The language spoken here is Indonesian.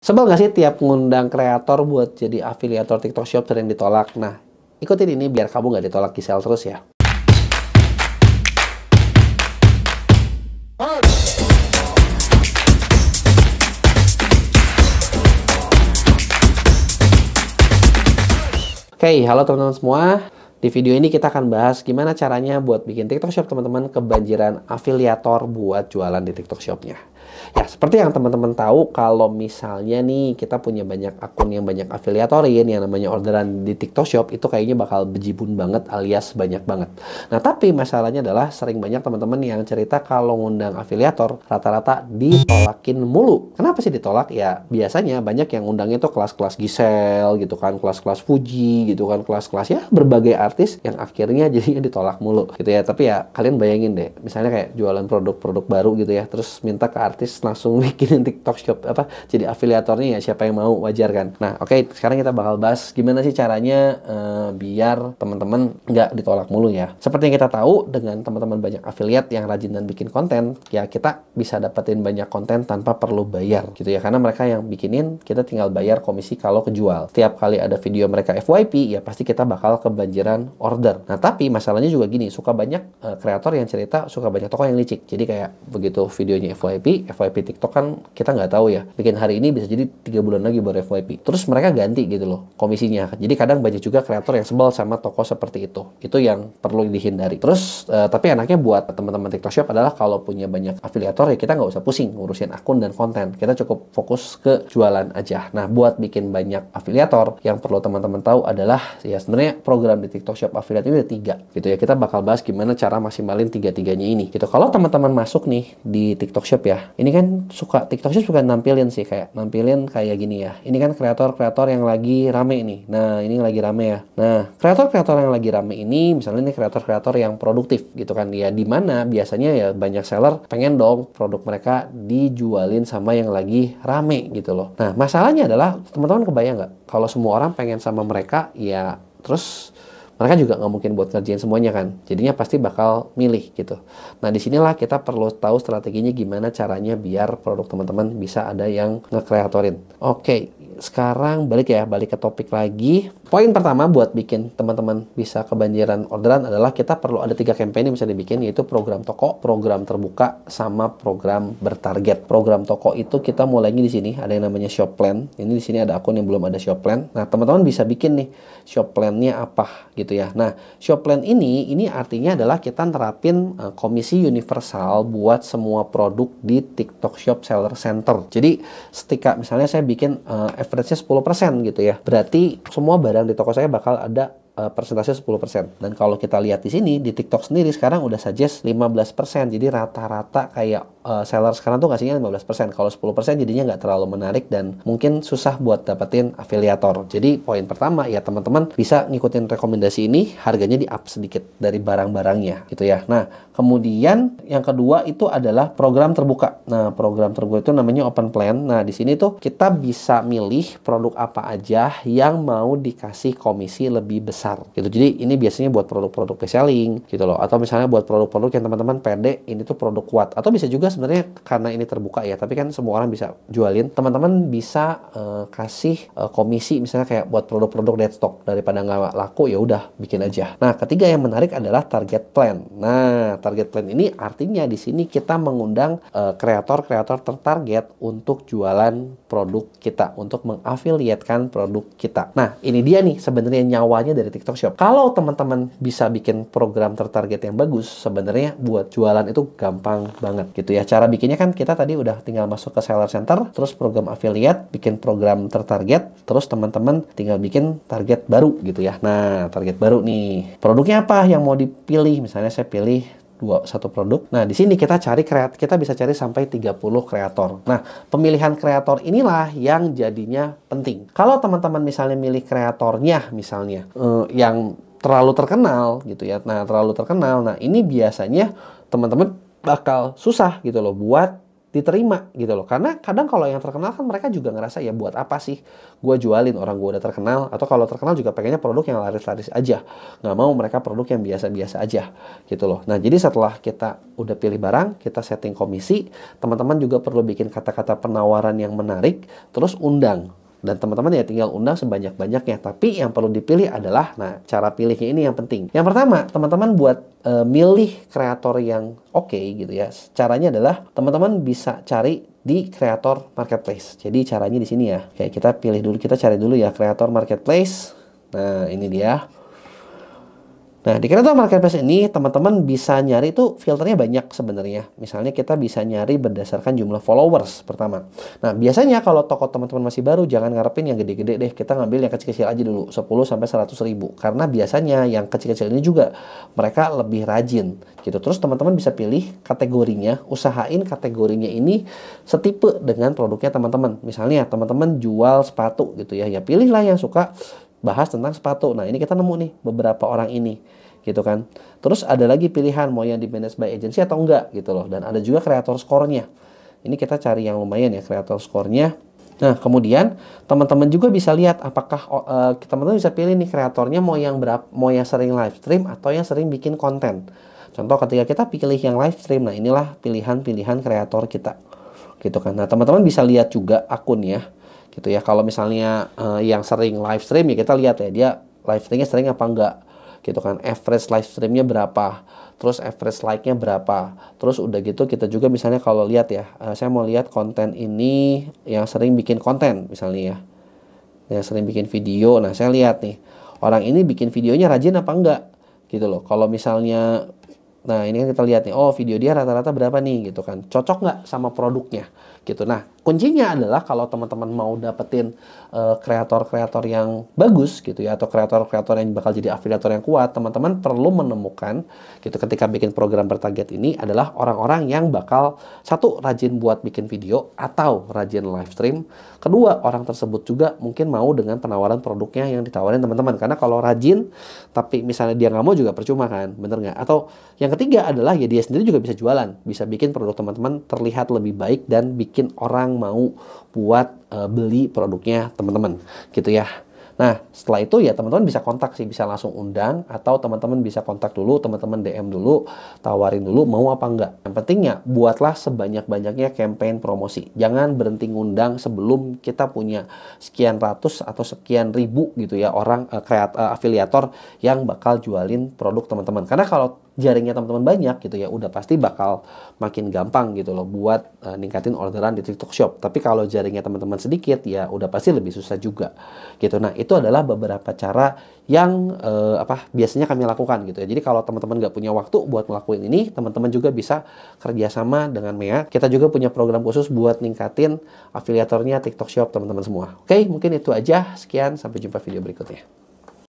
Sebel gak sih tiap ngundang kreator buat jadi afiliator TikTok Shop sering ditolak? Nah, ikutin ini biar kamu gak ditolak Gisel terus ya. Oke, halo teman-teman semua. Di video ini kita akan bahas gimana caranya buat bikin TikTok Shop teman-teman kebanjiran afiliator buat jualan di TikTok Shop-nya. Ya, seperti yang teman-teman tahu, kalau misalnya nih kita punya banyak akun yang banyak afiliatorin, yang namanya orderan di TikTok Shop, itu kayaknya bakal bejibun banget alias banyak banget. Nah, tapi masalahnya adalah sering banyak teman-teman yang cerita kalau ngundang afiliator, rata-rata ditolakin mulu. Kenapa sih ditolak? Ya, biasanya banyak yang ngundangnya tuh kelas-kelas Gisel gitu kan, kelas-kelas Fuji gitu kan, kelas-kelas ya berbagai artis yang akhirnya jadinya ditolak mulu gitu ya. Tapi ya kalian bayangin deh, misalnya kayak jualan produk-produk baru gitu ya, terus minta ke artis langsung bikinin TikTok Shop jadi afiliatornya, ya siapa yang mau, wajar kan. Nah, oke, sekarang kita bakal bahas gimana sih caranya biar teman-teman nggak ditolak mulu ya. Seperti yang kita tahu, dengan teman-teman banyak afiliat yang rajin dan bikin konten, ya kita bisa dapetin banyak konten tanpa perlu bayar gitu ya, karena mereka yang bikinin, kita tinggal bayar komisi kalau kejual. Tiap kali ada video mereka FYP, ya pasti kita bakal kebanjiran order. Nah, tapi masalahnya juga gini, suka banyak kreator yang cerita, suka banyak toko yang licik. Jadi kayak begitu videonya FYP TikTok kan kita nggak tahu ya, bikin hari ini bisa jadi 3 bulan lagi baru FYP, terus mereka ganti gitu loh komisinya. Jadi kadang banyak juga kreator yang sebel sama toko seperti itu yang perlu dihindari. Terus tapi enaknya buat teman-teman TikTok Shop adalah kalau punya banyak afiliator, ya kita nggak usah pusing ngurusin akun dan konten, kita cukup fokus ke jualan aja. Nah, buat bikin banyak afiliator, yang perlu teman-teman tahu adalah ya sebenarnya program di TikTok Shop affiliate ini ada 3 gitu ya. Kita bakal bahas gimana cara maksimalin 3-3-nya ini gitu. Kalau teman-teman masuk nih di TikTok Shop ya, ini kan TikTok Shop suka nampilin kayak gini ya. Ini kan kreator-kreator yang lagi rame nih. Nah, ini lagi rame ya. Nah, kreator-kreator yang lagi rame ini, misalnya ini kreator-kreator yang produktif gitu kan ya, dimana biasanya ya banyak seller pengen dong produk mereka dijualin sama yang lagi rame gitu loh. Nah, masalahnya adalah teman-teman kebayang nggak kalau semua orang pengen sama mereka, ya terus mereka juga nggak mungkin buat ngerjain semuanya kan, jadinya pasti bakal milih gitu. Nah, disinilah kita perlu tahu strateginya gimana caranya biar produk teman-teman bisa ada yang nge-kreatorin. Oke, sekarang balik ke topik lagi. Poin pertama buat bikin teman-teman bisa kebanjiran orderan adalah kita perlu ada 3 campaign yang bisa dibikin, yaitu program toko, program terbuka, sama program bertarget. Program toko itu kita mulainya di sini, ada yang namanya shop plan. Ini di sini ada akun yang belum ada shop plan. Nah, teman-teman bisa bikin nih shop plan-nya apa gitu ya. Nah, shop plan ini artinya adalah kita nerapin komisi universal buat semua produk di TikTok Shop Seller Center. Jadi, misalnya saya bikin average-nya 10% gitu ya. Berarti semua barang di toko saya bakal ada persentase 10%. Dan kalau kita lihat di sini, di TikTok sendiri sekarang udah suggest 15%. Jadi rata-rata kayak seller sekarang tuh ngasihnya 15%. Kalau 10% jadinya nggak terlalu menarik dan mungkin susah buat dapetin afiliator. Jadi poin pertama ya, teman-teman bisa ngikutin rekomendasi ini, harganya di up sedikit dari barang-barangnya gitu ya. Nah, kemudian yang kedua itu adalah program terbuka. Nah, program terbuka itu namanya open plan. Nah, di sini tuh kita bisa milih produk apa aja yang mau dikasih komisi lebih besar gitu. Jadi ini biasanya buat produk-produk reselling gitu loh, atau misalnya buat produk-produk yang teman-teman pede ini tuh produk kuat, atau bisa juga sebenarnya karena ini terbuka ya, tapi kan semua orang bisa jualin, teman-teman bisa kasih komisi misalnya kayak buat produk-produk dead stock, daripada nggak laku ya udah bikin aja. Nah, ketiga yang menarik adalah target plan. Nah, target plan ini artinya di sini kita mengundang kreator-kreator tertarget untuk jualan produk kita, untuk mengafiliatkan produk kita. Nah, ini dia nih sebenarnya nyawanya dari TikTok Shop. Kalau teman-teman bisa bikin program tertarget yang bagus, sebenarnya buat jualan itu gampang banget gitu ya. Cara bikinnya kan kita tadi udah tinggal masuk ke Seller Center, terus program affiliate, bikin program tertarget, terus teman-teman tinggal bikin target baru gitu ya. Nah, target baru nih, produknya apa yang mau dipilih? Misalnya saya pilih satu produk. Nah, di sini kita bisa cari sampai 30 kreator. Nah, pemilihan kreator inilah yang jadinya penting. Kalau teman-teman misalnya milih kreatornya misalnya yang terlalu terkenal gitu ya. Nah, terlalu terkenal. Nah, ini biasanya teman-teman bakal susah gitu loh buat diterima gitu loh. Karena kadang kalau yang terkenal kan mereka juga ngerasa ya buat apa sih gue jualin, orang gue udah terkenal. Atau kalau terkenal juga pengennya produk yang laris-laris aja, nggak mau mereka produk yang biasa-biasa aja gitu loh. Nah jadi setelah kita udah pilih barang, kita setting komisi, teman-teman juga perlu bikin kata-kata penawaran yang menarik, terus undang. Dan teman-teman ya tinggal undang sebanyak-banyaknya. Tapi yang perlu dipilih adalah, nah cara pilihnya ini yang penting. Yang pertama, teman-teman buat milih kreator yang oke gitu ya. Caranya adalah teman-teman bisa cari di kreator marketplace. Jadi caranya di sini ya. Kayak kita pilih dulu, kita cari dulu ya kreator marketplace. Nah ini dia. Nah, di kreator marketplace ini teman-teman bisa nyari itu filternya banyak sebenarnya. Misalnya kita bisa nyari berdasarkan jumlah followers pertama. Nah, biasanya kalau toko teman-teman masih baru, jangan ngarepin yang gede-gede deh. Kita ngambil yang kecil-kecil aja dulu, 10 sampai 100 ribu. Karena biasanya yang kecil-kecil ini juga mereka lebih rajin gitu. Terus teman-teman bisa pilih kategorinya, usahain kategorinya ini setipe dengan produknya teman-teman. Misalnya teman-teman jual sepatu gitu ya. Ya pilihlah yang suka bahas tentang sepatu. Nah, ini kita nemu nih beberapa orang ini gitu kan. Terus ada lagi pilihan mau yang di manage by agency atau enggak gitu loh. Dan ada juga kreator score-nya. Ini kita cari yang lumayan ya kreator score-nya. Nah, kemudian teman-teman juga bisa lihat apakah teman-teman bisa pilih nih kreatornya mau yang berapa, mau yang sering live stream atau yang sering bikin konten. Contoh ketika kita pilih yang live stream, nah inilah pilihan-pilihan kreator kita. Gitu kan. Nah, teman-teman bisa lihat juga akunnya gitu ya. Kalau misalnya yang sering live stream ya kita lihat ya dia live streamnya sering apa enggak gitu kan. Average live streamnya berapa, terus average like-nya berapa. Terus udah gitu kita juga misalnya kalau lihat ya, saya mau lihat konten ini yang sering bikin konten misalnya ya, yang sering bikin video. Nah saya lihat nih orang ini bikin videonya rajin apa enggak gitu loh. Kalau misalnya, nah ini kan kita lihat nih, oh video dia rata-rata berapa nih gitu kan, cocok nggak sama produknya gitu. Nah kuncinya adalah kalau teman-teman mau dapetin kreator-kreator yang bagus gitu ya, atau kreator-kreator yang bakal jadi afiliator yang kuat, teman-teman perlu menemukan gitu ketika bikin program bertarget ini adalah orang-orang yang bakal satu rajin buat bikin video atau rajin live stream. Kedua, orang tersebut juga mungkin mau dengan penawaran produknya yang ditawarin teman-teman. Karena kalau rajin tapi misalnya dia nggak mau juga percuma kan, bener nggak? Atau yang ketiga adalah ya dia sendiri juga bisa jualan, bisa bikin produk teman-teman terlihat lebih baik dan bikin orang mau buat beli produknya teman-teman gitu ya. Nah setelah itu ya teman-teman bisa kontak sih, bisa langsung undang atau teman-teman bisa kontak dulu, teman-teman DM dulu, tawarin dulu mau apa enggak. Yang pentingnya buatlah sebanyak-banyaknya campaign promosi. Jangan berhenti ngundang sebelum kita punya sekian ratus atau sekian ribu gitu ya orang afiliator yang bakal jualin produk teman-teman. Karena kalau jaringnya teman-teman banyak gitu ya, udah pasti bakal makin gampang gitu loh buat ningkatin orderan di TikTok Shop. Tapi kalau jaringnya teman-teman sedikit ya udah pasti lebih susah juga gitu. Nah itu adalah beberapa cara yang biasanya kami lakukan gitu ya. Jadi kalau teman-teman nggak punya waktu buat ngelakuin ini, teman-teman juga bisa kerjasama dengan Mea. Kita juga punya program khusus buat ningkatin afiliatornya TikTok Shop teman-teman semua. Oke, mungkin itu aja. Sekian, sampai jumpa video berikutnya.